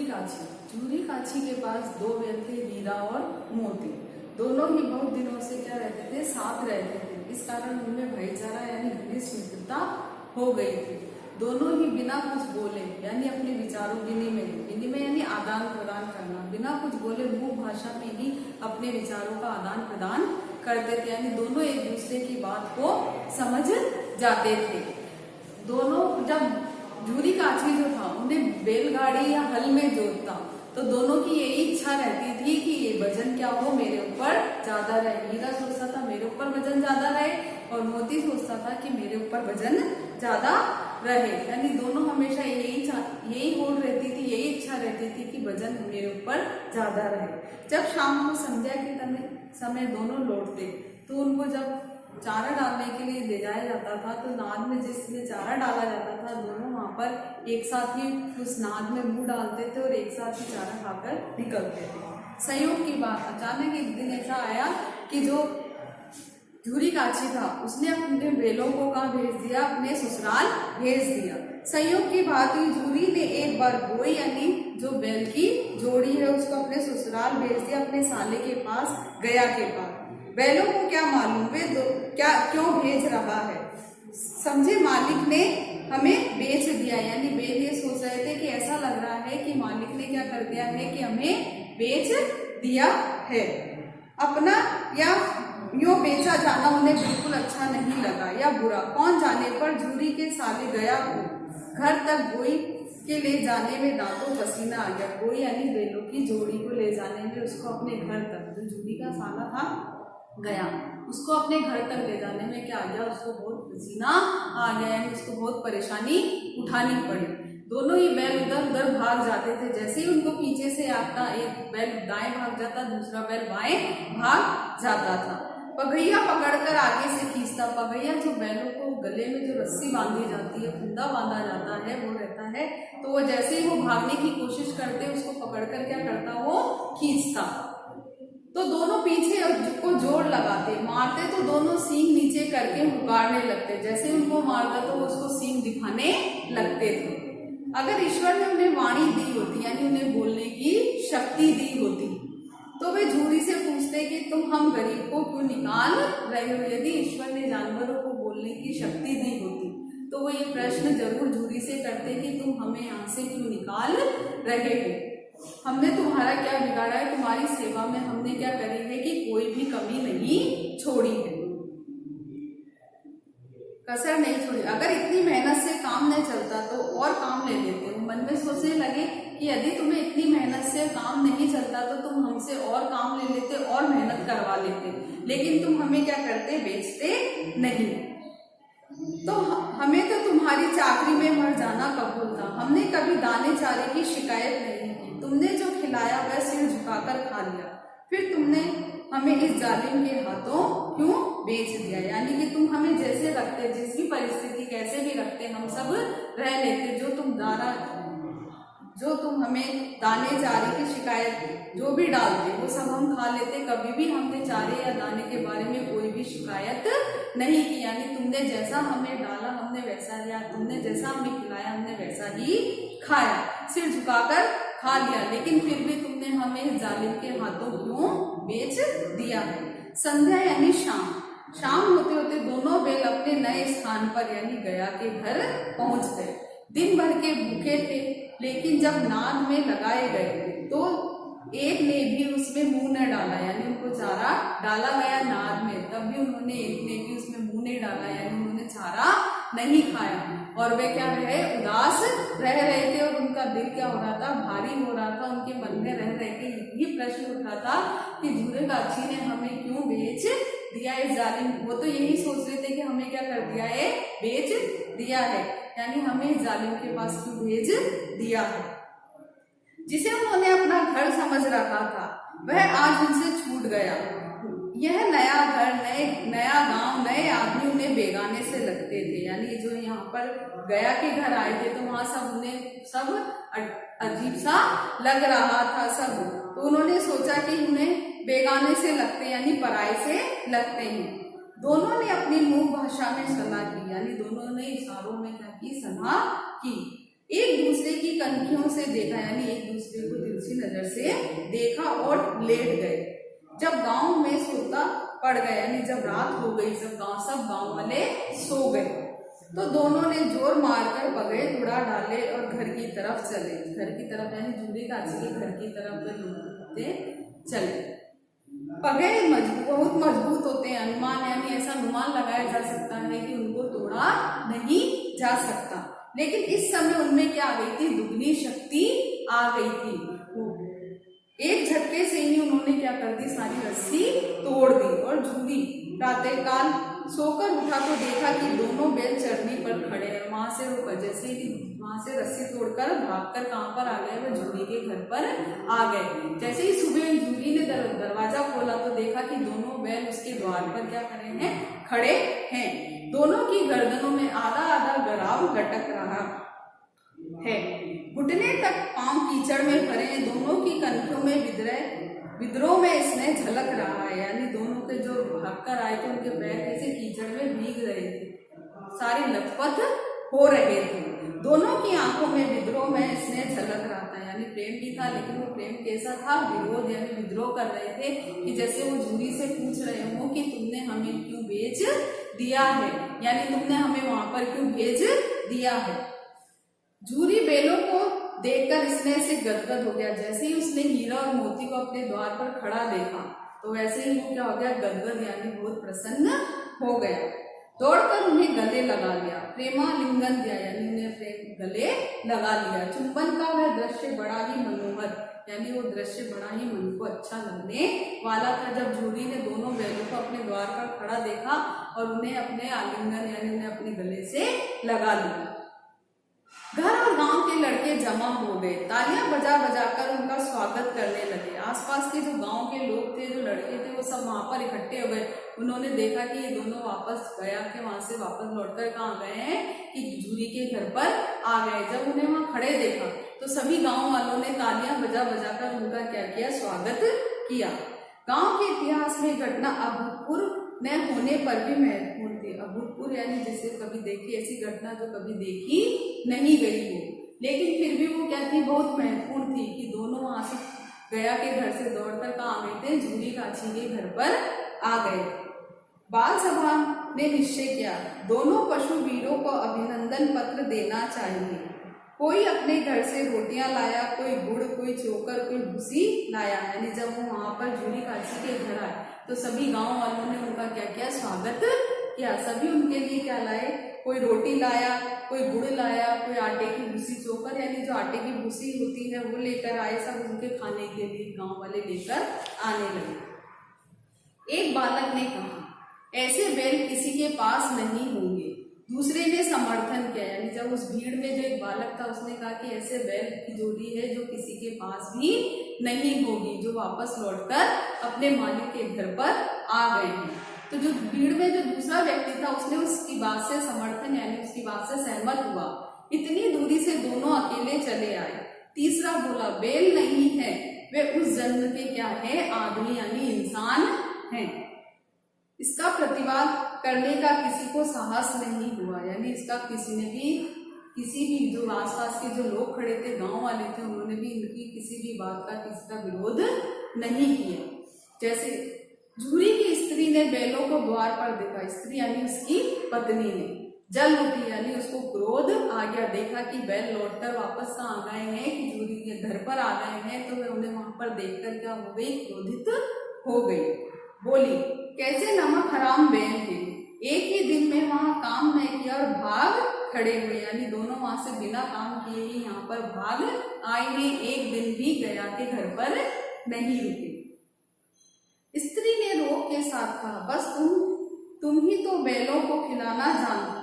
झूरी काछी के पास दो बैल थे, हीरा और मोती। दोनों ही बहुत दिनों से क्या रहते थे, साथ रहते थे। इस कारण उनमें भाईचारा यानी घनिष्ठ मित्रता हो गई थी। दोनों ही बिना कुछ बोले यानी अपने विचारों विनिमय यानी आदान प्रदान करना, बिना कुछ बोले मुंह भाषा में ही अपने विचारों का आदान प्रदान करते थे। यानी दोनों एक दूसरे की बात को समझ जाते थे। दोनों जब झूरी काछी जो था उन्हें बैलगाड़ी या हल में जोतता, तो दोनों की यही इच्छा रहती थी कि ये वजन क्या हो, मेरे ऊपर ज्यादा रहे। हीरा सोचता था मेरे ऊपर वजन ज्यादा रहे और मोती सोचता था कि मेरे ऊपर वजन ज्यादा रहे। यानी दोनों हमेशा यही होड़ रहती थी, यही इच्छा रहती थी कि वजन मेरे ऊपर ज्यादा रहे। जब शाम को संध्या के समय दोनों लौटते तो उनको जब चारा डालने के लिए ले जाया जाता था, तो नाद में जिसमें चारा डाला जाता था, दोनों वहां पर एक साथ ही उस नाद में मुंह डालते थे और एक साथ ही चारा खाकर निकलते थे। संयोग की बात, अचानक एक दिन ऐसा आया कि जो झूरी काछी था उसने अपने बैलों को कहाँ भेज दिया, अपने ससुराल भेज दिया। संयोग की बात हुई, झूरी ने एक बार बोई यानी जो बैल की जोड़ी है उसको अपने ससुराल भेज दिया, अपने साले के पास, गया के पास। बैलों को क्या मालूम वे क्या क्यों भेज रहा है, समझे मालिक ने हमें बेच दिया। यानी बैल ये सोच रहे थे कि ऐसा लग रहा है कि मालिक ने क्या कर दिया है कि हमें बेच दिया है। अपना या यूं बेचा जाना उन्हें बिल्कुल अच्छा नहीं लगा या बुरा, कौन जाने। पर झूरी के साले गया हो घर तक, गोई के ले जाने में दांतों पसीना आ गया। गोई यानी बैलों की जोड़ी को ले जाने में उसको अपने घर तक, जो झूरी का साला था गया, उसको अपने घर तक ले जाने में क्या आ गया, उसको बहुत पसीना आ गया, यानी उसको बहुत परेशानी उठानी पड़ी। दोनों ही बैल उधर उधर भाग जाते थे। जैसे ही उनको पीछे से आता, एक बैल दाएं भाग जाता, दूसरा बैल बाएं भाग जाता था। पगैया पकड़कर आगे से खींचता। पगैया जो बैलों को गले में जो रस्सी बांधी जाती है, फंदा बांधा जाता है, वो रहता है। तो वो जैसे ही वो भागने की कोशिश करते, उसको पकड़कर क्या करता, वो खींचता। तो दोनों पीछे को जोड़ लगाते, मारते तो दोनों सींग नीचे करके पुकारने लगते। जैसे उनको मारता तो उसको सींग दिखाने लगते थे। अगर ईश्वर ने उन्हें वाणी दी होती, यानी उन्हें बोलने की शक्ति दी होती, तो वे झूरी से पूछते कि तुम हम गरीब को क्यों निकाल रहे हो। यदि ईश्वर ने जानवरों को बोलने की शक्ति दी होती तो वो ये प्रश्न जरूर झूरी से करते कि तुम हमें यहाँ से क्यों निकाल रहे हो, हमने तुम्हारा क्या बिगाड़ा है, तुम्हारी सेवा में हमने क्या करी है कि कोई भी कमी नहीं छोड़ी है, कसर नहीं छोड़ी। अगर इतनी मेहनत से काम नहीं चलता तो और काम ले लेते हो। मन में सोचने लगे कि यदि तुम्हें इतनी मेहनत से काम नहीं चलता तो तुम हमसे और काम ले लेते और मेहनत करवा लेते, लेकिन तुम हमें क्या करते, बेचते नहीं। तो हमें तो तुम्हारी चाकरी में मर जाना कबूल था। हमने कभी दाने चारे की शिकायत नहीं की, तुमने जो खिलाया वह सिर झुकाकर खा लिया, फिर तुमने हमें इस जालिम के हाथों क्यों बेच दिया। यानी कि तुम हमें जैसे रखते, जिस भी परिस्थिति कैसे भी रखते, हम सब रह लेते। जो तुम हमें दाने चारे की शिकायत जो भी डालते वो सब हम खा लेते, कभी भी हमने चारे या दाने के बारे में कोई भी शिकायत नहीं की। यानी तुमने जैसा हमें डाला हमने वैसा लिया, तुमने जैसा हमें खिलाया हमने वैसा ही खाया, सिर झुकाकर खा लिया, लेकिन फिर भी तुमने हमें जालिम के हाथों क्यों बेच दिया है। संध्या यानी शाम, शाम होते होते दोनों बैल अपने नए स्थान पर यानी गया के घर पहुंच गए। दिन भर के भूखे थे, लेकिन जब नाद में लगाए गए तो एक ने भी उसमें मुंह न डाला, यानी उनको चारा डाला गया नाद में, तब भी उन्होंने एक ने भी उसमें मुंह नहीं डाला, यानी उन्होंने चारा नहीं खाया। और वे क्या रहे, उदास रह रहे थे और उनका दिल क्या हो रहा था, भारी हो रहा था। उनके मन में रह रहे के यही प्रश्न उठ रहा था कि झूरे काछी ने हमें क्यों बेच दिया इस जालिम। वो तो यही सोच रहे थे कि हमें क्या कर दिया है, बेच दिया है, यानी हमें इस जालिम के पास क्यों भेज दिया है। जिसे उन्होंने अपना घर समझ रखा था वह आज उनसे छूट गया। यह नया घर, नया गांव, नए आदमी उन्हें बेगाने से लगते थे। यानी जो यहाँ पर गया के घर आए थे तो वहां सब उन्हें सब अजीब सा लग रहा था सब, तो उन्होंने सोचा कि उन्हें बेगाने से लगते यानी पराये से लगते हैं। दोनों ने अपनी मूक भाषा में सलाह की, यानी दोनों ने इशारों में क्या की, सलाह की। एक दूसरे की कनखियों से देखा, यानी एक दूसरे को तिरछी नजर से देखा और लेट गए। जब गांव में सोता पड़ गया, यानी जब रात हो गई, सब गांव वाले सो गए, तो दोनों ने जोर मारकर पगड़े उड़ा डाले और घर की तरफ चले। घर की तरफ यानी जूरी काची के घर की तरफ चले। पगड़े बहुत मजबूत होते हैं, अनुमान यानी ऐसा अनुमान लगाया जा सकता है कि उनको तोड़ा नहीं जा सकता। लेकिन इस समय उनमें क्या आ गई थी, दुगनी शक्ति आ गई थी। एक झटके से ही उन्होंने क्या कर दी, सारी रस्सी तोड़ दी। और जूरी प्रातःकाल सोकर उठा तो देखा कि दोनों बैल चरनी पर खड़े हैं। वहां से वो जैसे ही वहां से रस्सी तोड़कर भागकर कहाँ पर आ गए, वो जूरी के घर पर आ गए। जैसे ही सुबह जूरी ने दरवाजा खोला तो देखा कि दोनों बैल उसके द्वार पर क्या कर रहे हैं, खड़े हैं। दोनों की गर्दनों में आधा आधा गराव लटक रहा है, घुटने तक पांव कीचड़ में भरे हैं। दोनों की कनखियों में विद्रोह में स्नेह झलक रहा है, यानी दोनों के जो भागकर आए थे उनके पैर कैसे कीचड़ में भीग रहे थे, सारे लथपथ हो रहे थे। दोनों की आंखों में विद्रोह में स्नेह झलक रहा था, यानी प्रेम भी था, लेकिन वो प्रेम कैसा था, विरोध यानी विद्रोह कर रहे थे। कि जैसे वो जूरी से पूछ रहे हो कि तुमने हमें क्यों भेज दिया है, यानी तुमने हमें वहां पर क्यों भेज दिया है। जूरी बैलों को देखकर स्नेह से गदगद हो गया। जैसे ही उसने हीरा और मोती को अपने द्वार पर खड़ा देखा तो वैसे ही वो क्या हो गया, गदगद यानी बहुत प्रसन्न हो गया। दौड़कर उन्हें गले लगा लिया, प्रेमालिंगन दिया, यानी उन्हें अपने गले लगा लिया। चुंबन का वह दृश्य बड़ा ही मनोहर, यानी वो दृश्य बड़ा ही मन को अच्छा लगने वाला था। जब जूरी ने दोनों बैलों को अपने द्वार पर खड़ा देखा और उन्हें अपने आलिंगन यानी उन्हें अपने गले से लगा लिया। घर और गांव के लड़के जमा हो गए, तालियां बजा बजाकर उनका स्वागत करने लगे। आसपास के जो गांव के लोग थे, जो लड़के थे, वो सब वहां पर इकट्ठे हो गए। उन्होंने देखा कि ये दोनों वापस गया के वहां से वापस लौटकर कहाँ गए हैं, कि जूरी के घर पर आ गए। जब उन्हें वहां खड़े देखा तो सभी गाँव वालों ने तालियां बजा बजाकर उनका क्या किया, स्वागत किया। गाँव के इतिहास में घटना अभूतपूर्व न होने पर भी महत्वपूर्ण थी। अभूतपूर्व यानी जैसे कभी देखी ऐसी घटना जो कभी देखी नहीं गई हो, लेकिन फिर भी वो क्या थी, बहुत महत्वपूर्ण थी। कि दोनों वहां से गया के घर से दौड़कर कहाँ आ गए थे, जूरी काची के घर पर आ गए। बाल सभा ने निश्चय किया, दोनों पशु वीरों को अभिनंदन पत्र देना चाहिए। कोई अपने घर से रोटियां लाया, कोई गुड़, कोई चोकर, कोई भूसी लाया। यानी जब वो वहां पर जूरी काची के घर आए तो सभी गांव वालों ने उनका क्या किया, स्वागत किया। सभी उनके लिए क्या लाए, कोई रोटी लाया, कोई गुड़ लाया, कोई आटे की भूसी, चोकर यानी जो आटे की भूसी होती है वो लेकर आए। सब उनके खाने के लिए गांव वाले लेकर आने लगे। एक बालक ने कहा, ऐसे बैल किसी के पास नहीं होंगे। दूसरे ने समर्थन किया, यानी जब उस भीड़ में जो एक बालक था उसने कहा कि ऐसे बैल की जोड़ी है जो किसी के पास भी नहीं होगी, जो वापस लौटकर अपने मालिक के घर पर आ गए हैं। तो जो भीड़ में जो दूसरा व्यक्ति था उसने उसकी बात से समर्थन यानी उसकी बात से सहमत हुआ। इतनी दूरी से दोनों अकेले चले आए। तीसरा बोला, बैल नहीं है, वे उस जन्म के क्या है, आदमी यानी इंसान है। इसका प्रतिवाद करने का किसी को साहस नहीं हुआ, यानी इसका किसी भी जो आसपास के जो लोग खड़े थे, गांव वाले थे, उन्होंने भी इनकी किसी भी बात का किसी का विरोध नहीं किया। जैसे जूरी की स्त्री ने बैलों को द्वार पर देखा, स्त्री यानी उसकी पत्नी ने जल उठी, यानी उसको क्रोध आ गया। देखा कि बैल लौटकर वापस कहाँ आ गए हैं, कि जूरी के घर पर आ गए हैं, तो वह उन्हें वहां पर देखकर क्या हो गई, क्रोधित हो गई। बोली, कैसे नमक हराम बैल थे, एक ही दिन में वहां काम नहीं किया और भाग खड़े हुए। यानी दोनों वहां से बिना काम किए ही यहाँ पर भाग आए हैं, एक दिन भी गया के घर पर नहीं रुके। स्त्री ने रोग के साथ कहा, बस तुम ही तो बैलों को खिलाना जानो।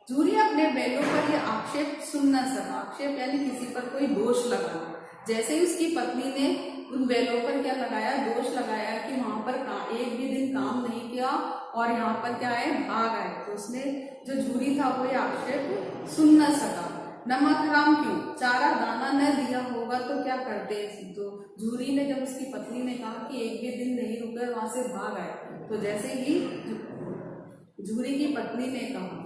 जूरी अपने बैलों पर यह आक्षेप सुन न सका। आक्षेप यानी किसी पर कोई दोष लगा। जैसे ही उसकी पत्नी ने उन बैलों पर क्या लगाया, दोष लगाया कि वहां पर एक भी दिन काम नहीं किया और यहाँ पर क्या है, भाग आए, तो उसने जो जूरी था वो आक्षेप सुन न सका। नमक हराम क्यों, चारा दाना न दिया होगा तो क्या करते। तो जूरी ने जब उसकी पत्नी ने कहा कि एक भी दिन नहीं रुकर वहां से भाग आए, तो जैसे ही जूरी की पत्नी ने कहा